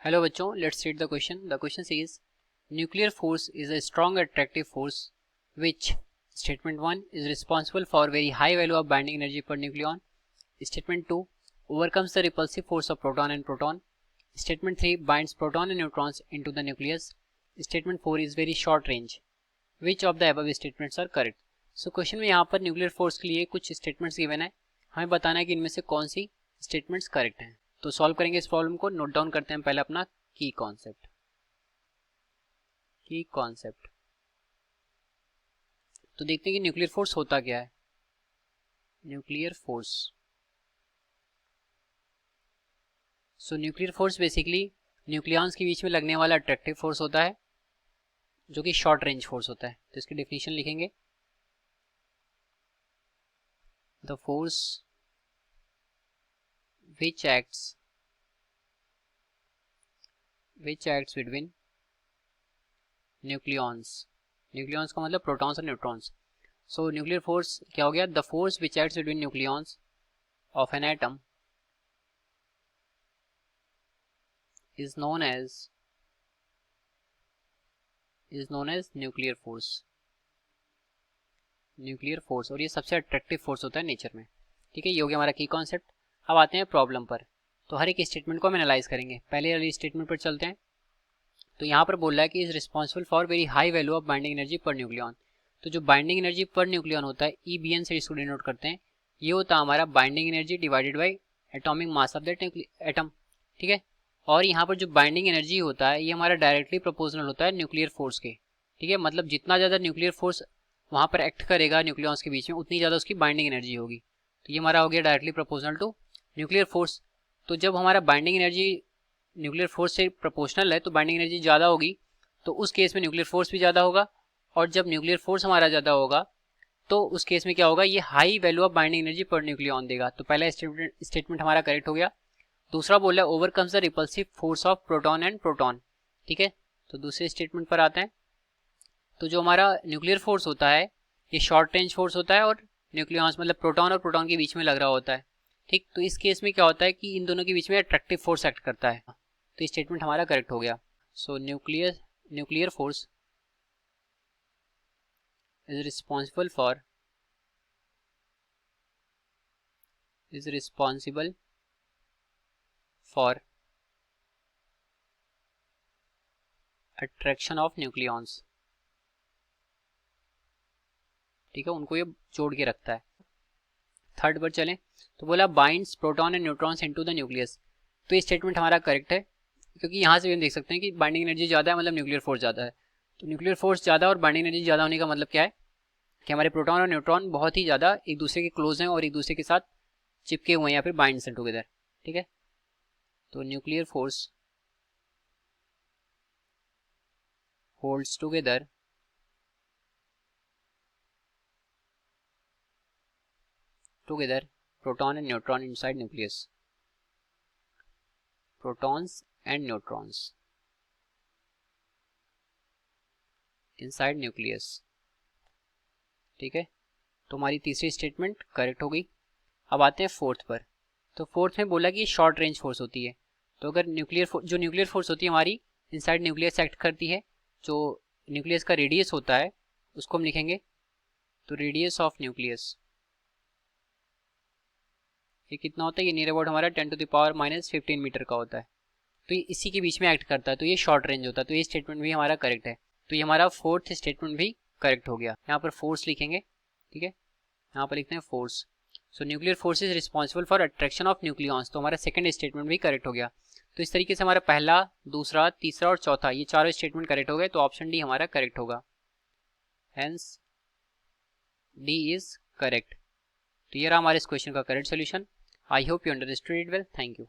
Hello बच्चों, let's read the question. The question is nuclear force is a strong attractive force which statement 1 is responsible for very high value of binding energy per nucleon. Statement 2 overcomes the repulsive force of proton and proton. Statement 3 binds proton and neutrons into the nucleus. Statement 4 is very short range. Which of the above statements are correct? So question में यहाँ पर nuclear force के लिए कुछ statements given है, हमें बताना है कि इनमें से कौन सी स्टेटमेंट्स करेक्ट हैं. तो सॉल्व करेंगे इस प्रॉब्लम को. नोट डाउन करते हैं पहले अपना की कॉन्सेप्ट. तो देखते हैं कि न्यूक्लियर फोर्स होता क्या है. न्यूक्लियर फोर्स, सो न्यूक्लियर फोर्स बेसिकली न्यूक्लियॉन्स के बीच में लगने वाला अट्रैक्टिव फोर्स होता है जो कि शॉर्ट रेंज फोर्स होता है. तो इसकी डेफिनेशन लिखेंगे. The force which acts between nucleons का मतलब प्रोटॉन्स और न्यूट्रॉन्स. सो न्यूक्लियर फोर्स क्या हो गया? The force which acts between nucleons of an atom is known as nuclear force. और ये सबसे अट्रैक्टिव फोर्स होता है नेचर में. ठीक है, ये हो गया हमारा की कॉन्सेप्ट. अब आते हैं प्रॉब्लम पर. तो हर एक स्टेटमेंट को हम एनालाइज करेंगे. पहले वाली स्टेटमेंट पर चलते हैं. तो यहाँ पर बोल रहा है कि is responsible for very high value of binding energy per nucleon. तो जो बाइंडिंग एनर्जी पर न्यूक्लियन होता है, EBN से इसको डिनोट करते हैं. ये होता है हमारा binding energy divided by atomic mass of that atom. ठीक है, और यहाँ पर जो बाइंडिंग एनर्जी होता है ये हमारा डायरेक्टली प्रोपोर्शनल होता है न्यूक्लियर फोर्स के. ठीक है, मतलब जितना ज़्यादा न्यूक्लियर फोर्स वहाँ पर एक्ट करेगा न्यूक्लियॉन्स के बीच में, उतनी ज़्यादा उसकी बाइंडिंग एनर्जी होगी. तो ये हमारा हो गया directly proportional to nuclear force. तो जब हमारा बाइंडिंग एनर्जी न्यूक्लियर फोर्स से प्रोपोर्शनल है तो बाइंडिंग एनर्जी ज़्यादा होगी, तो उस केस में न्यूक्लियर फोर्स भी ज़्यादा होगा. और जब न्यूक्लियर फोर्स हमारा ज़्यादा होगा तो उस केस में क्या होगा? ये high value of binding energy per nucleon देगा. तो पहला स्टेटमेंट हमारा करेक्ट हो गया. दूसरा बोल रहा है overcomes the repulsive force of proton and proton. ठीक है, तो दूसरे स्टेटमेंट पर आते हैं. तो जो हमारा न्यूक्लियर फोर्स होता है ये शॉर्ट रेंज फोर्स होता है और न्यूक्लियॉन्स मतलब प्रोटॉन और प्रोटॉन के बीच में लग रहा होता है. ठीक, तो इस केस में क्या होता है कि इन दोनों के बीच में अट्रैक्टिव फोर्स एक्ट करता है. तो स्टेटमेंट हमारा करेक्ट हो गया. सो nuclear force is responsible for attraction of nucleons. ठीक है, उनको ये जोड़ के रखता है. थर्ड पर चलें तो बोला binds proton and neutrons into the nucleus. तो ये स्टेटमेंट हमारा करेक्ट है क्योंकि यहाँ से भी हम देख सकते हैं कि बाइंडिंग एनर्जी ज़्यादा है मतलब न्यूक्लियर फोर्स ज़्यादा है. तो न्यूक्लियर फोर्स ज़्यादा और बाइंडिंग एनर्जी ज़्यादा होने का मतलब क्या है कि हमारे प्रोटॉन और न्यूट्रॉन बहुत ही ज़्यादा एक दूसरे के क्लोज हैं और एक दूसरे के साथ चिपके हुए हैं या फिर बाइंड्स टुगेदर. ठीक है, तो nuclear force holds together proton and neutron inside nucleus. Protons and neutrons inside nucleus. ठीक है, तो हमारी तीसरी स्टेटमेंट करेक्ट हो गई. अब आते हैं फोर्थ पर. तो फोर्थ में बोला कि ये शॉर्ट रेंज फोर्स होती है. तो अगर न्यूक्लियर फोर्स होती है हमारी इनसाइड न्यूक्लियस एक्ट करती है. जो न्यूक्लियस का रेडियस होता है उसको हम लिखेंगे. तो रेडियस ऑफ न्यूक्लियस ये कितना होता है? ये नियर अबाउट हमारा 10⁻⁻15 मीटर का होता है. तो ये इसी के बीच में एक्ट करता है, तो ये शॉर्ट रेंज होता है. तो ये स्टेटमेंट भी हमारा करेक्ट है. तो ये हमारा फोर्थ स्टेटमेंट भी करेक्ट हो गया. यहाँ पर फोर्स लिखेंगे. ठीक है, यहाँ पर लिखते हैं force. So nuclear force is responsible for attraction of nucleons. तो हमारा सेकंड स्टेटमेंट भी करेक्ट हो गया. तो इस तरीके से हमारा पहला, दूसरा, तीसरा और चौथा ये चारों स्टेटमेंट करेक्ट हो गए. तो ऑप्शन डी हमारा करेक्ट होगा. Hence D is correct. तो ये रहा हमारे इस क्वेश्चन का correct solution. I hope you understood it well. Thank you.